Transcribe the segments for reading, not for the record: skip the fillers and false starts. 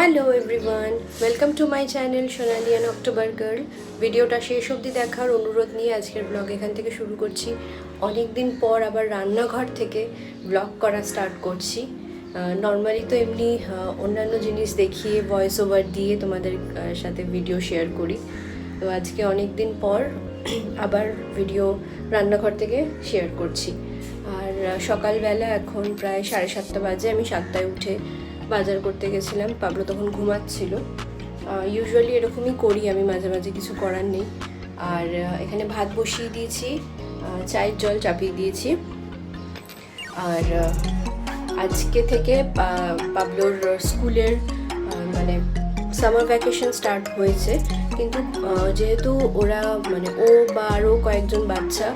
Hello everyone, welcome to my channel Sonali and October girl. ভিডিওটা শেষ অবধি দেখার অনুরোধ নিয়ে আজকের ব্লগ এখান থেকে শুরু করছি। অনেক দিন পর আবার রান্নাঘর থেকে ব্লগ করা স্টার্ট করছি। নর্মালি তো এমনি অন্যান্য জিনিস দেখিয়ে ভয়েস ওভার দিয়ে তোমাদের সাথে ভিডিও শেয়ার করি। তো আজকে অনেক দিন পর আবার ভিডিও রান্নাঘর থেকে শেয়ার করছি। আর সকালবেলা এখন প্রায় 7:30 বাজে। আমি 7টায় উঠে বাজার করতে গেছিলাম। পাবলো তখন ঘুমাচ্ছিল। ইউজুয়ালি এরকমই করি আমি, মাঝে মাঝে, কিছু করার নেই। আর এখানে ভাত বসিয়ে দিয়েছি, চায়ের জল চাপিয়ে দিয়েছি। আর আজকে থেকে পাবলোর স্কুলের মানে সামার ভ্যাকেশন স্টার্ট হয়েছে, কিন্তু যেহেতু ওরা ও বা আরও কয়েকজন বাচ্চা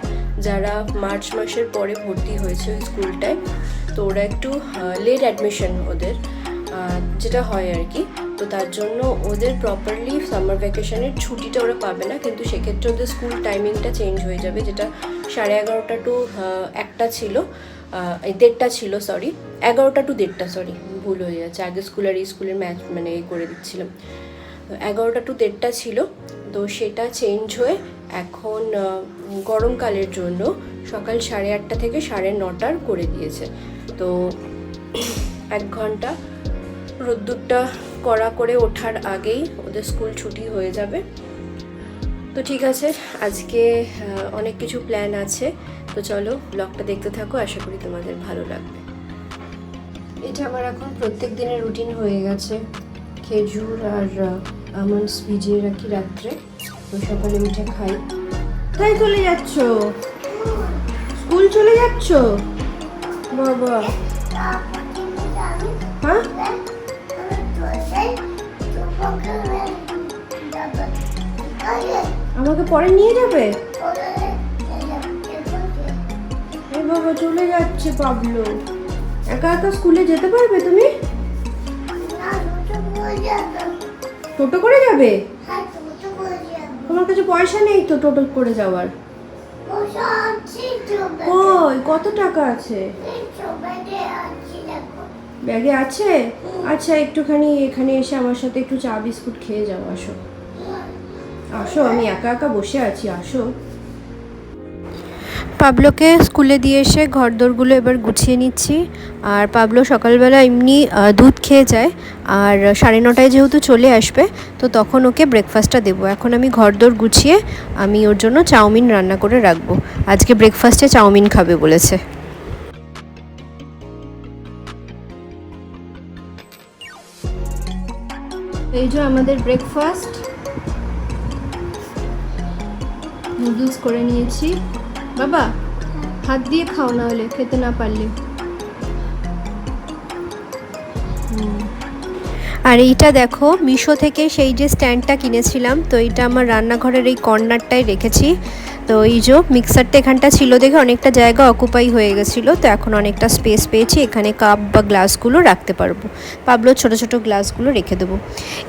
যারা মার্চ মাসের পরে ভর্তি হয়েছে ওই স্কুলটায়, তো ওরা একটু লেট অ্যাডমিশন ওদের যেটা হয় আর কি। তো তার জন্য ওদের প্রপারলি সামার ভ্যাকেশনের ছুটিটা ওরা পাবে না, কিন্তু সেক্ষেত্রে ওদের স্কুল টাইমিংটা চেঞ্জ হয়ে যাবে। যেটা 11:30 টু 1টা ছিল, 1:30 ছিল, সরি 11টা টু 1:30, সরি ভুল হয়ে যাচ্ছে। আগে স্কুলের ম্যাচ করে দিচ্ছিলাম। 11টা টু 1:30 ছিল, তো সেটা চেঞ্জ হয়ে এখন গরমকালের জন্য সকাল 8:30 থেকে 9:30 করে দিয়েছে। তো 1 ঘন্টা রোদ্দুরটা কড়া করে ওঠার আগেই ওদের স্কুল ছুটি হয়ে যাবে। তো ঠিক আছে, আজকে অনেক কিছু প্ল্যান আছে। তো চলো ব্লগটা দেখতে থাকো, আশা করি তোমাদের ভালো লাগবে। এটা আমার এখন প্রত্যেক দিনের রুটিন হয়ে গেছে। খেজুর আর আমন্ডস ভিজিয়ে রাখি রাত্রে, তো সকালে উঠে খাই। তাই চলে যাচ্ছ স্কুল, চলে যাচ্ছ বাবা? হ্যাঁ, আমাকে পরে নিয়ে যাবে? এ বাবা, চলে যাচ্ছে পাবলো। একা একা স্কুলে যেতে পারবে তুমি? টোটো করে যাবে? তোমার কাছে পয়সা নেই তো টোটো করে যাওয়ার? ওই কত টাকা আছে ব্যাগে? আছে। আচ্ছা, একটুখানি এখানে এসে আমার সাথে একটু চা বিস্কুট খেয়ে যাও। আসো আসো, আমি একা একা বসে আছি, আসো। পাবলোকে স্কুলে দিয়ে এসে ঘরদোরগুলো এবার গুছিয়ে নিচ্ছি। আর পাবলো সকালবেলা এমনি দুধ খেয়ে যায়, আর 9:30 যেহেতু চলে আসবে, তো তখন ওকে ব্রেকফাস্টটা দেবো। এখন আমি ঘরদোর গুছিয়ে আমি ওর জন্য চাউমিন রান্না করে রাখবো। আজকে ব্রেকফাস্টে চাউমিন খাবে বলেছে। এই যে আমাদের ব্রেকফাস্ট, নুডলস করে নিয়েছি। বাবা, হাত দিয়ে খাও, না হলে খেতে না পারলে। আর এইটা দেখো, মিশো থেকে সেই যে স্ট্যান্ডটা কিনেছিলাম, তো এইটা আমার রান্নাঘরের এই কর্নারটায় রেখেছি। তো এই যে মিক্সারটা এখানটা ছিল দেখে অনেকটা জায়গা অকুপাই হয়ে গেছিলো, তো এখন অনেকটা স্পেস পেয়েছি, এখানে কাপ বা গ্লাসগুলো রাখতে পারবো। পাবলো ছোট ছোট গ্লাসগুলো রেখে দেবো।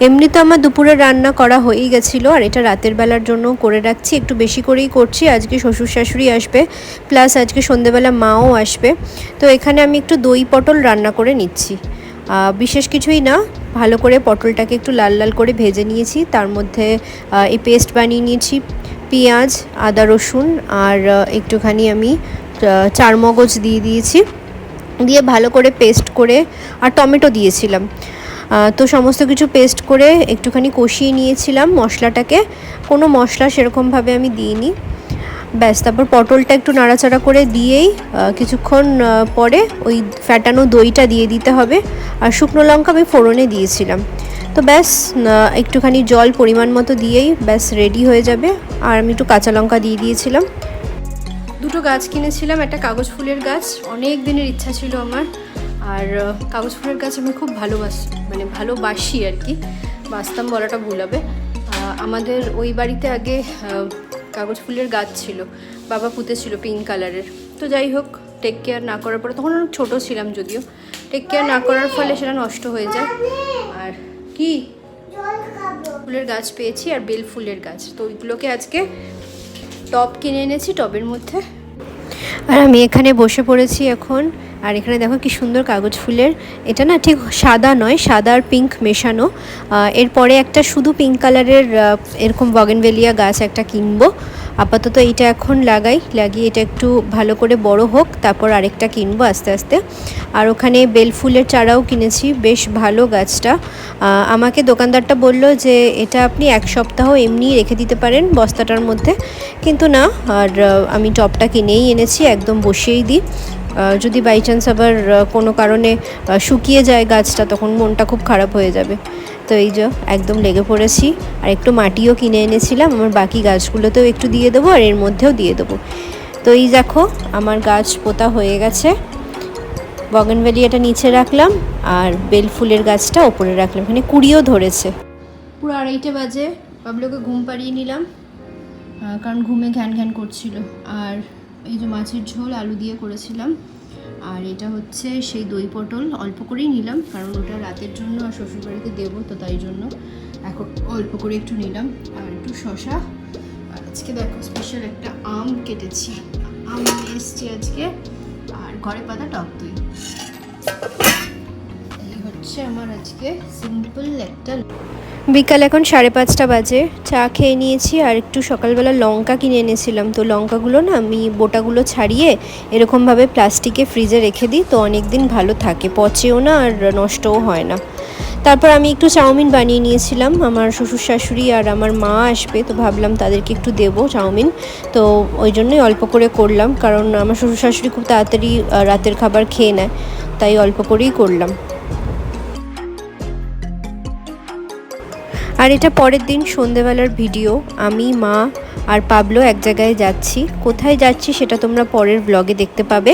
এমনি তো আমার দুপুরে রান্না করা হয়েই গেছিলো, আর এটা রাতের বেলার জন্য করে রাখছি। একটু বেশি করেই করছি, আজকে শ্বশুর শাশুড়ি আসবে, প্লাস আজকে সন্ধেবেলা মাও আসবে। তো এখানে আমি একটু দই পটল রান্না করে নিচ্ছি। বিশেষ কিছুই না, ভালো করে পটলটাকে একটু লাল লাল করে ভেজে নিয়েছি। তার মধ্যে এই পেস্ট বানিয়ে নিয়েছি, পেঁয়াজ, আদা, রসুন আর একটুখানি আমি চারমগজ দিয়ে দিয়েছি, দিয়ে ভালো করে পেস্ট করে, আর টমেটো দিয়েছিলাম। তো সমস্ত কিছু পেস্ট করে একটুখানি কষিয়ে নিয়েছিলাম মশলাটাকে। কোনো মশলা সেরকমভাবে আমি দিইনি। ব্যাস, তারপর পটলটা একটু নাড়াচাড়া করে দিয়েই কিছুক্ষণ পরে ওই ফ্যাটানো দইটা দিয়ে দিতে হবে। আর শুকনো লঙ্কা আমি ফোড়নে দিয়েছিলাম। তো ব্যাস, একটুখানি জল পরিমাণ মতো দিয়েই ব্যাস রেডি হয়ে যাবে। আর আমি একটু কাঁচা লঙ্কা দিয়ে দিয়েছিলাম। দুটো গাছ কিনেছিলাম, একটা কাগজ ফুলের গাছ, অনেক দিনের ইচ্ছা ছিল আমার। আর কাগজ ফুলের গাছ আমি খুব ভালোবাসি আর কি, বাঁচতাম বলাটা ভুল হবে। আমাদের ওই বাড়িতে আগে কাগজ ফুলের গাছ ছিল, বাবা পুঁতেছিল পিঙ্ক কালারের। তো যাই হোক, টেক কেয়ার না করার পরে, তখন অনেক ছোটো ছিলাম যদিও, টেক কেয়ার না করার ফলে সেটা নষ্ট হয়ে যায়। আর কি ফুলের গাছ পেয়েছি, আর বেল ফুলের গাছ, তো ওইগুলোকে আজকে টব কিনে এনেছি, টবের মধ্যে আর আমি এখানে বসে পড়েছি এখন। আর এখানে দেখো কি সুন্দর কাগজ ফুলের, এটা না ঠিক সাদা নয়, সাদা আর পিঙ্ক মেশানো। এরপরে একটা শুধু পিঙ্ক কালারের এরকম বগেনভেলিয়া গাছ একটা কিনবো। আপাতত এইটা এখন লাগিয়ে এটা একটু ভালো করে বড় হোক, তারপর আরেকটা কিনবো আস্তে আস্তে। আর ওখানে বেল ফুলের চারাও কিনেছি, বেশ ভালো গাছটা। আমাকে দোকানদারটা বলল যে এটা আপনি 1 সপ্তাহ এমনি রেখে দিতে পারেন বস্তাটার মধ্যে, কিন্তু না, আর আমি টবটা কিনেই এনেছি, একদম বসিয়েই দিই। যদি বাই চান্স আবার কোনো কারণে শুকিয়ে যায় গাছটা, তখন মনটা খুব খারাপ হয়ে যাবে। তো এই যে একদম লেগে পড়েছি। আর একটু মাটিও কিনে এনেছিলাম, আমার বাকি গাছগুলোতেও একটু দিয়ে দেবো আর এর মধ্যেও দিয়ে দেবো। তো এই দেখো আমার গাছ পোতা হয়ে গেছে। বগেনভেলিয়াটা নিচে রাখলাম আর বেল ফুলের গাছটা ওপরে রাখলাম, এখানে কুড়িও ধরেছে। পুরো 2:30 বাজে, বাবলুকে ঘুম পাড়িয়ে নিলাম, কারণ ঘুমে ঘ্যান ঘ্যান করছিল। আর এই যে মাছের ঝোল আলু দিয়ে করেছিলাম, আর এটা হচ্ছে সেই দই পটল, অল্প করেই নিলাম কারণ ওটা রাতের জন্য আর শ্বশুরবাড়িতে দেবো, তো তাই জন্য এখন অল্প করে একটু নিলাম। আর একটু শশা, আর আজকে দেখো স্পেশাল একটা আম কেটেছি, আম নিয়ে এসছি আজকে, আর ঘরে পাতা টক দই। এই হচ্ছে আমার আজকে সিম্পল একটা। বিকাল এখন 5:30 বাজে, চা খেয়ে নিয়েছি। আর একটু সকালবেলা লঙ্কা কিনে এনেছিলাম, তো লঙ্কাগুলো না আমি বোটাগুলো ছাড়িয়ে এরকমভাবে প্লাস্টিকে ফ্রিজে রেখে দিই, তো অনেক দিন ভালো থাকে, পচেও না আর নষ্টও হয় না। তারপর আমি একটু চাউমিন বানিয়ে নিয়েছিলাম, আমার শ্বশুর শাশুড়ি আর আমার মা আসবে, তো ভাবলাম তাদেরকে একটু দেবো চাউমিন, তো ওই জন্যই অল্প করে করলাম, কারণ আমার শ্বশুর শাশুড়ি খুব তাড়াতাড়ি রাতের খাবার খেয়ে নেয়, তাই অল্প করেই করলাম। আর এটা পরের দিন সন্ধেবেলার ভিডিও, আমি, মা আর পাবলো এক জায়গায় যাচ্ছি। কোথায় যাচ্ছি সেটা তোমরা পরের ব্লগে দেখতে পাবে।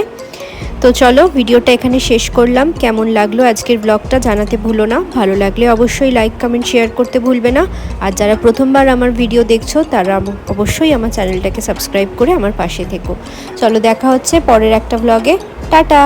তো চলো ভিডিওটা এখানে শেষ করলাম। কেমন লাগলো আজকের ব্লগটা জানাতে ভুলো না, ভালো লাগলে অবশ্যই লাইক কমেন্ট শেয়ার করতে ভুলবে না। আর যারা প্রথমবার আমার ভিডিও দেখছো তারা অবশ্যই আমার চ্যানেলটাকে সাবস্ক্রাইব করে আমার পাশে থেকো। চলো দেখা হচ্ছে পরের একটা ব্লগে, টাটা।